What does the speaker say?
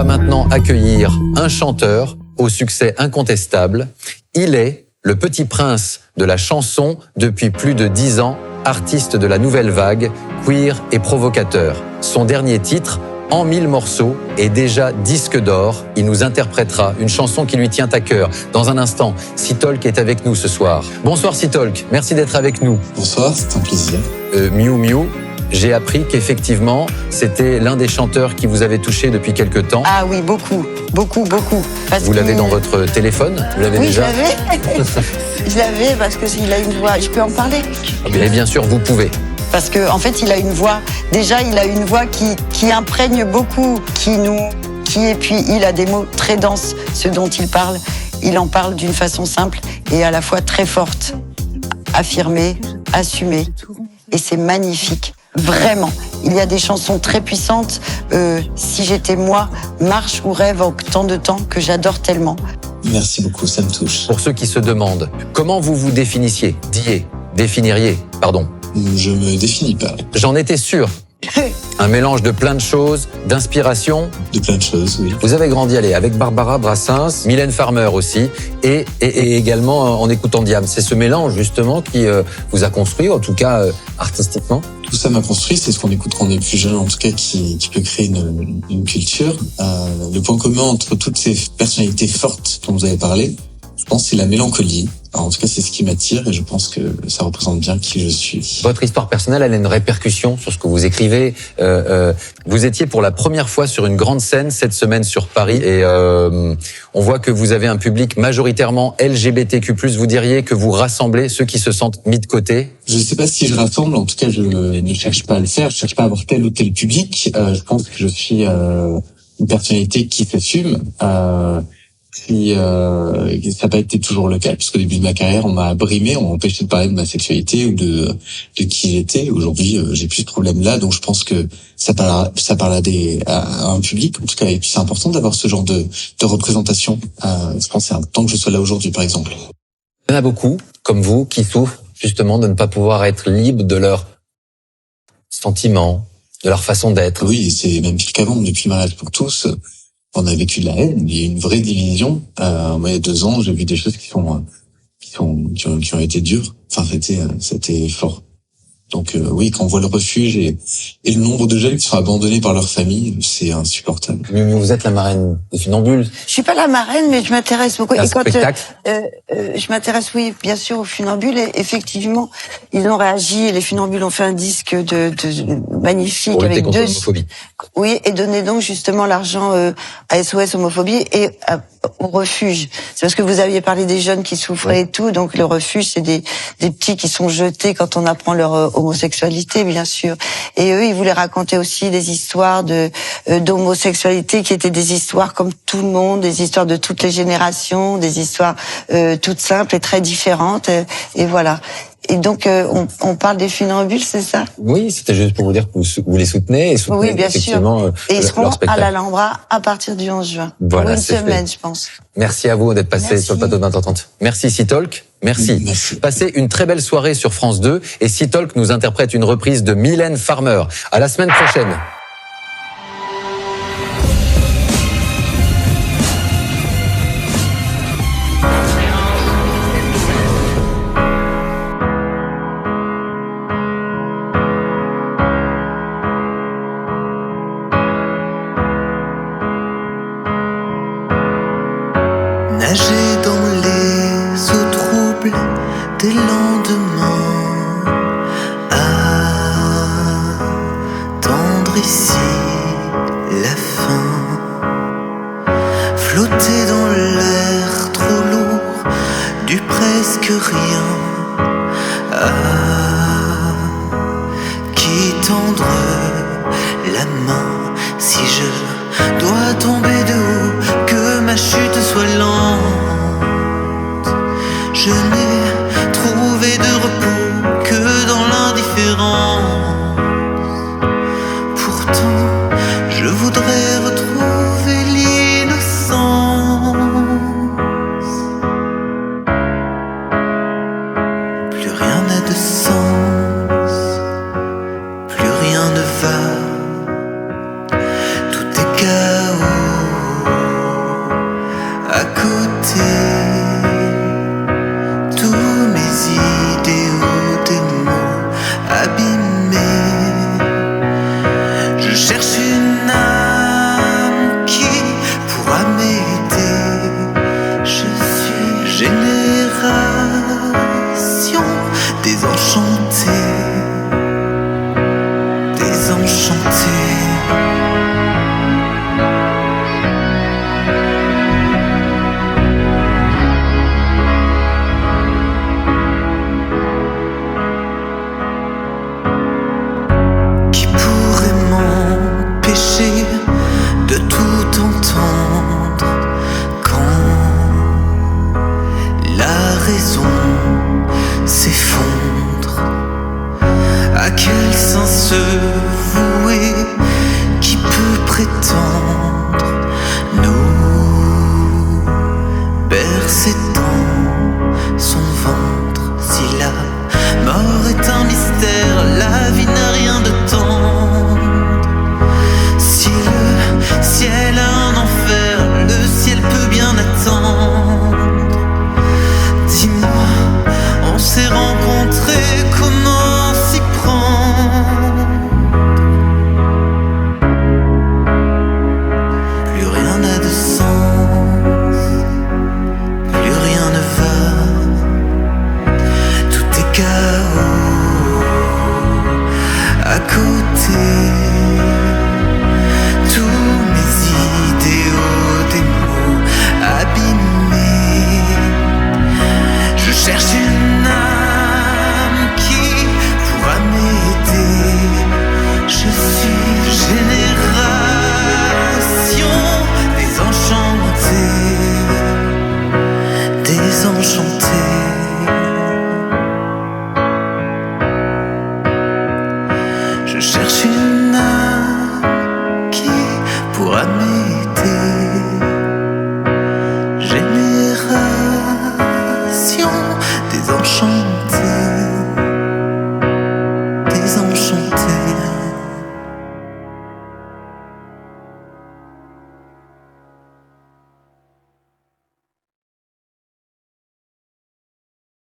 va maintenant accueillir un chanteur au succès incontestable. Il est le petit prince de la chanson depuis plus de 10 ans, artiste de la nouvelle vague, queer et provocateur. Son dernier titre, En 1000 morceaux, est déjà disque d'or. Il nous interprétera une chanson qui lui tient à cœur. Dans un instant, Sitolk est avec nous ce soir. Bonsoir Sitolk, merci d'être avec nous. Bonsoir, c'est un plaisir. Miu Miu, j'ai appris qu'effectivement, c'était l'un des chanteurs qui vous avait touché depuis quelque temps. Ah oui, beaucoup. Vous l'avez dans votre téléphone? Vous l'avez déjà? Oui, je l'avais parce qu'il a une voix. Je peux en parler? Mais bien sûr, vous pouvez. Parce qu'en fait, il a une voix. Déjà, il a une voix qui imprègne beaucoup, et puis il a des mots très denses. Ce dont il parle, il en parle d'une façon simple et à la fois très forte, affirmée, assumée. Et c'est magnifique. Vraiment, il y a des chansons très puissantes. Si j'étais moi, Marche ou Rêve en tant de temps que j'adore tellement. Merci beaucoup, ça me touche. Pour ceux qui se demandent, comment vous vous définiriez, pardon. Je me définis pas. J'en étais sûr. Un mélange de plein de choses, d'inspiration. De plein de choses, oui. Vous avez grandi avec Barbara Brassens, Mylène Farmer aussi, et également en écoutant Diam. C'est ce mélange justement qui vous a construit, en tout cas artistiquement. Tout ça m'a construit, c'est ce qu'on écoute quand on est plus jeune, en tout cas qui peut créer une culture. Le point commun entre toutes ces personnalités fortes dont vous avez parlé, je pense, c'est la mélancolie. Alors, en tout cas, c'est ce qui m'attire et je pense que ça représente bien qui je suis. Votre histoire personnelle, elle a une répercussion sur ce que vous écrivez. Vous étiez pour la première fois sur une grande scène cette semaine sur Paris et on voit que vous avez un public majoritairement LGBTQ+. Vous diriez que vous rassemblez ceux qui se sentent mis de côté? Je ne sais pas si je rassemble, en tout cas, je ne cherche pas à le faire. Je cherche pas à avoir tel ou tel public. Je pense que je suis une personnalité qui s'assume. Ça n'a pas été toujours le cas, puisqu'au début de ma carrière, on m'a brimé, on m'a empêché de parler de ma sexualité ou de qui j'étais. Aujourd'hui, j'ai plus ce problème-là, donc je pense que ça parle à un public, en tout cas, et puis c'est important d'avoir ce genre de représentation. Je pense que c'est important que je sois là aujourd'hui, par exemple. Il y en a beaucoup, comme vous, qui souffrent justement de ne pas pouvoir être libres de leurs sentiments, de leur façon d'être. Oui, c'est même pire qu'avant, depuis Mariage pour tous. On a vécu de la haine, il y a une vraie division. Moi, il y a 2 ans, j'ai vu des choses qui ont été dures. Enfin, c'était fort. Donc oui, quand on voit le refuge et le nombre de jeunes qui sont abandonnés par leur famille, c'est insupportable. Mais vous êtes la marraine des Funambules. Je suis pas la marraine, mais je m'intéresse beaucoup. Un spectacle. Je m'intéresse, oui, bien sûr, aux Funambules. Et effectivement, ils ont réagi. Et les Funambules ont fait un disque de magnifique pour lutter avec contre l'homophobie. Oui, et donner donc justement l'argent à SOS Homophobie et au refuge. C'est parce que vous aviez parlé des jeunes qui souffraient et tout. Donc le refuge, c'est des petits qui sont jetés quand on apprend leur homosexualité, bien sûr. Et eux, ils voulaient raconter aussi des histoires d'homosexualité qui étaient des histoires comme tout le monde, des histoires de toutes les générations, des histoires toutes simples et très différentes. Et voilà. Et donc, on parle des Funambules, c'est ça? Oui, c'était juste pour vous dire que vous les soutenez et soutenez oui, bien effectivement sûr. Et ils seront leur spectacle. à l'Alhambra à partir du 11 juin. Voilà, pour une semaine, fait. Je pense. Merci à vous d'être passé sur le plateau de 20h30. Merci Sitolk. Merci. Passez une très belle soirée sur France 2 et Sitolk nous interprète une reprise de Mylène Farmer. À la semaine prochaine. Nager dans les eaux troubles des lendemains, attendre ici la fin, flotter dans l'air trop lourd du presque rien, qui tendre la main si je dois tomber de haut, que ma chute soit lente. Je n'ai trouvé de repos que dans l'indifférence. Pourtant, je voudrais retrouver l'innocence. Plus rien n'a de sens, plus rien ne va. Tout est chaos. bercé dans son ventre. Si la mort est un mystère, la vie n'a rien de tendre. Si le ciel a un enfer, le ciel peut bien attendre. Dis-moi, on s'est rencontrés, comment s'y prendre? Plus rien n'a de sens, plus rien ne va. Tout est chaos à côté. Tous mes idéaux, des mots abîmés. Je cherche une âme qui pourra m'aider. Je suis génération désenchantée, désenchantée. Je cherche